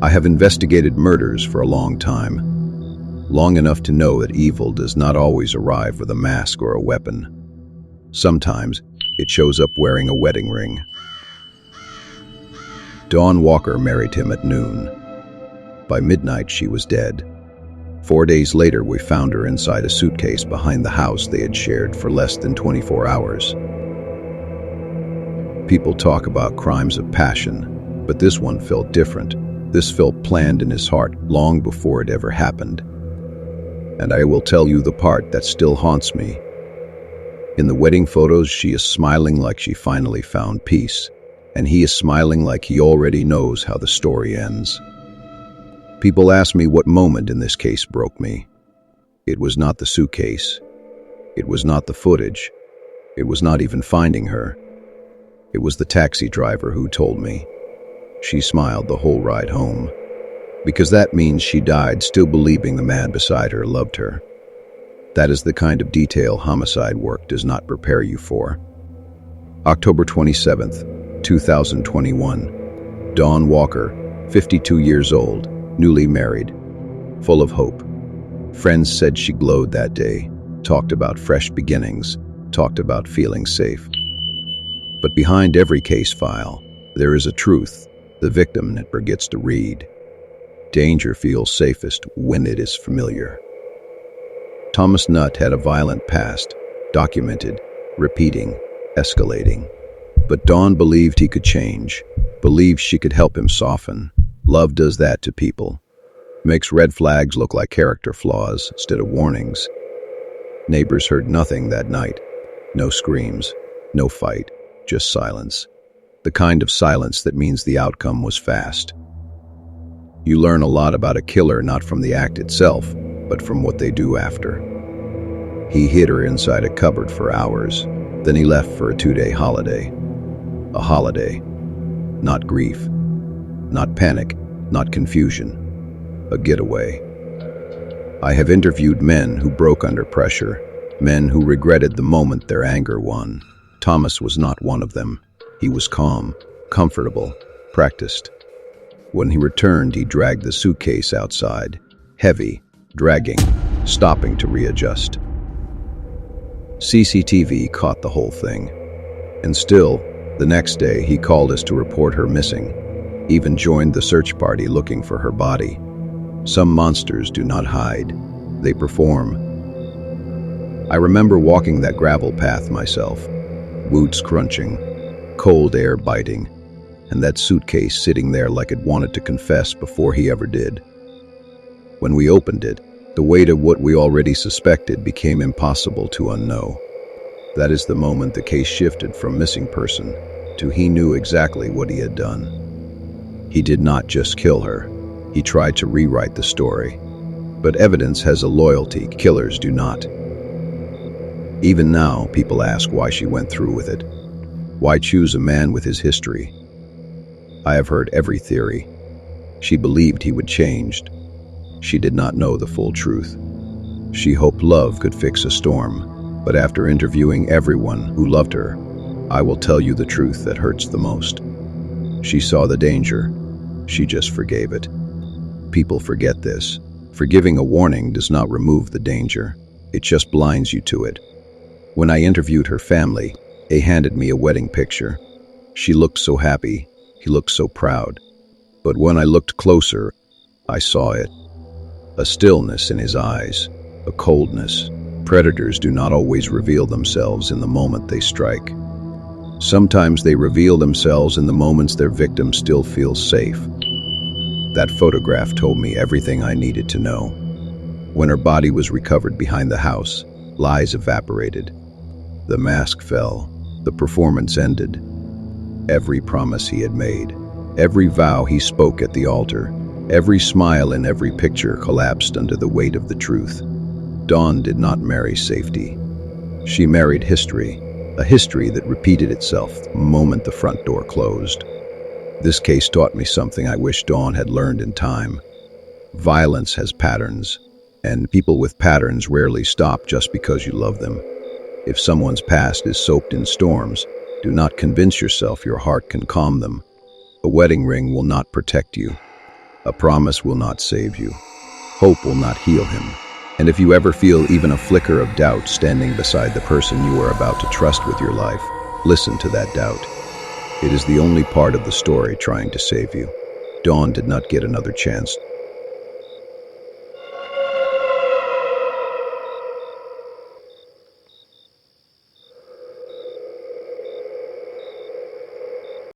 I have investigated murders for a long time, long enough to know that evil does not always arrive with a mask or a weapon. Sometimes it shows up wearing a wedding ring. Dawn Walker married him at noon. By midnight, she was dead. 4 days later, we found her inside a suitcase behind the house they had shared for less than 24 hours. People talk about crimes of passion, but this one felt different. This felt planned in his heart long before it ever happened. And I will tell you the part that still haunts me. In the wedding photos, she is smiling like she finally found peace, and he is smiling like he already knows how the story ends. People ask me what moment in this case broke me. It was not the suitcase. It was not the footage. It was not even finding her. It was the taxi driver who told me. She smiled the whole ride home, because that means she died still believing the man beside her loved her. That is the kind of detail homicide work does not prepare you for. October 27th, 2021. Dawn Walker, 52 years old, newly married, full of hope. Friends said she glowed that day, talked about fresh beginnings, talked about feeling safe. But behind every case file, there is a truth the victim never gets to read. Danger feels safest when it is familiar. Thomas Nutt had a violent past, documented, repeating, escalating. But Dawn believed he could change, believed she could help him soften. Love does that to people. Makes red flags look like character flaws instead of warnings. Neighbors heard nothing that night. No screams, no fight, just silence. The kind of silence that means the outcome was fast. You learn a lot about a killer not from the act itself, but from what they do after. He hid her inside a cupboard for hours, then he left for a 2-day holiday. A holiday. Not grief, not panic, not confusion. A getaway. I have interviewed men who broke under pressure, men who regretted the moment their anger won. Thomas was not one of them. He was calm, comfortable, practiced. When he returned, he dragged the suitcase outside, heavy, dragging, stopping to readjust. CCTV caught the whole thing. And still, the next day, he called us to report her missing, even joined the search party looking for her body. Some monsters do not hide, they perform. I remember walking that gravel path myself, boots crunching, cold air biting, and that suitcase sitting there like it wanted to confess before he ever did. When we opened it, the weight of what we already suspected became impossible to unknow. That is the moment the case shifted from missing person to he knew exactly what he had done. He did not just kill her, he tried to rewrite the story. But evidence has a loyalty killers do not. Even now, people ask why she went through with it. Why choose a man with his history? I have heard every theory. She believed he would change. She did not know the full truth. She hoped love could fix a storm, but after interviewing everyone who loved her, I will tell you the truth that hurts the most. She saw the danger. She just forgave it. People forget this. Forgiving a warning does not remove the danger. It just blinds you to it. When I interviewed her family, they handed me a wedding picture. She looked so happy. He looked so proud. But when I looked closer, I saw it. A stillness in his eyes, a coldness. Predators do not always reveal themselves in the moment they strike. Sometimes they reveal themselves in the moments their victim still feels safe. That photograph told me everything I needed to know. When her body was recovered behind the house, lies evaporated. The mask fell. The performance ended. Every promise he had made, every vow he spoke at the altar, every smile in every picture collapsed under the weight of the truth. Dawn did not marry safety. She married history, a history that repeated itself the moment the front door closed. This case taught me something I wish Dawn had learned in time. Violence has patterns, and people with patterns rarely stop just because you love them. If someone's past is soaked in storms, do not convince yourself your heart can calm them. A wedding ring will not protect you. A promise will not save you. Hope will not heal him. And if you ever feel even a flicker of doubt standing beside the person you are about to trust with your life, listen to that doubt. It is the only part of the story trying to save you. Dawn did not get another chance